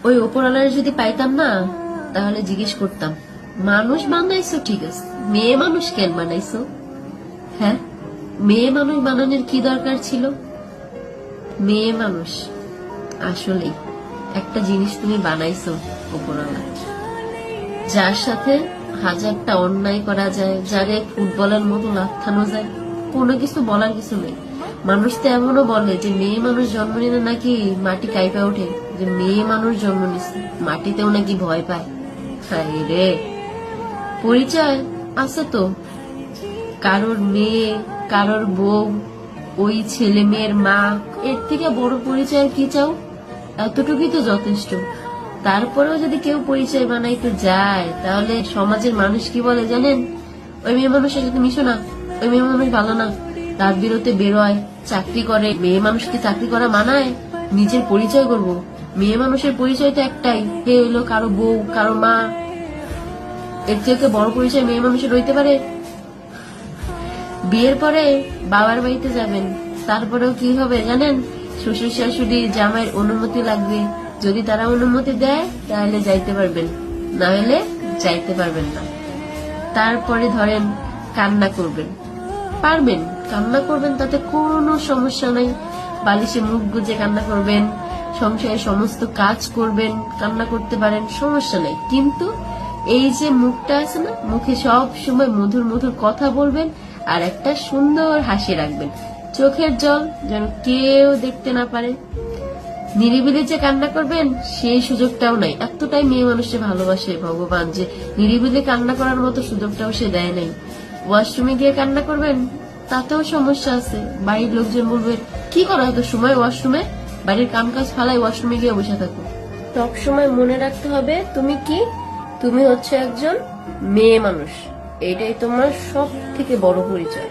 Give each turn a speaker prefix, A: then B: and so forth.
A: ওই ওপরওয়ালার যদি পাইতাম না, তাহলে জিজ্ঞেস করতাম, মানুষ বানাইছো ঠিক আছে, মেয়ে মানুষ কেন বানাইছো? হ্যাঁ, মেয়ে মানুষ বানানোর কি দরকার ছিল? মেয়ে মানুষ আসলেই একটা জিনিস তুমি বানাইছো ওপরওয়ালা, যার সাথে হাজারটা অন্যায় করা যায়, যারে ফুটবলের মতো লাথানো যায়, কোনো কিছু বলার কিছু নেই। মানুষ তো এমনও বলে যে মেয়ে মানুষ জন্ম নিলে নাকি মাটি কাইপা ওঠে, যে মেয়ে মানুষ জন্ম নিচ্ছে মাটিতেও নাকি ভয় পায়। হায় রে, পরিচয় আছে তো, কারোর মেয়ে, কারোর বউ, ওই ছেলে মেয়ের মা, এর থেকে বড় পরিচয় কি চাও? এতটুকুই তো যথেষ্ট। তারপরেও যদি কেউ পরিচয় বানাইতে যায়, তাহলে সমাজের মানুষ কি বলে জানেন? ওই মেয়ে মানুষের সাথে মিশো না, ওই মেয়ে মানুষ ভালো না, রাত বিরতে বেরোয়, চাকরি করে। মেয়ে মানুষকে চাকরি করা মানায়? নিজের পরিচয় করব, মেয়ে মানুষের পরিচয় তো একটাই, হে হইলো কারো বউ, কারো মা। এর থেকে বড় পরিচয় মেয়ে মানুষের হইতে পারে? বিয়ের পরে বাবার বাড়িতে যাবেন, তারপরেও কি হবে জানেন? শ্বশুর শাশুড়ি জামাইয়ের অনুমতি লাগবে। যদি তারা অনুমতি দেয় তাহলে যাইতে পারবেন, না হলে যাইতে পারবেন না। তারপরে ধরেন কান্না করবেন, পারবেন কান্না করবেন, তাতে কোনো সমস্যা নাই। বালিশে মুখ গুজে কান্না করবেন, সংসারের সমস্ত কাজ করবেন, কান্না করতে পারেন, সমস্যা নাই। কিন্তু এই যে মুখটা আছে না, মুখে সব সময় মধুর মধুর কথা বলবেন, আর একটা সুন্দর হাসি রাখবেন, চোখের জল যেন কেউ দেখতে না পারে। নিরিবিলি যে কান্না করবেন সেই সুযোগটাও নাই। এতটাই মেয়ে মানুষকে ভালোবাসে ভগবান যে নিরিবিলি কান্না করার মতো সুযোগটাও সে দেয় নাই। ওয়াশরুমে গিয়ে কান্না করবেন, তাতেও সমস্যা আছে। বাড়ির লোকজন বলবে, কি করা হতো সময় ওয়াশরুমে, বাড়ির কাম কাজ ফালাই ওয়াশরুমে গিয়ে বসে থাকো। সব সময় মনে রাখতে হবে তুমি কি, তুমি হচ্ছে একজন মেয়ে মানুষ। এটাই তোমার সব থেকে বড় পরিচয়।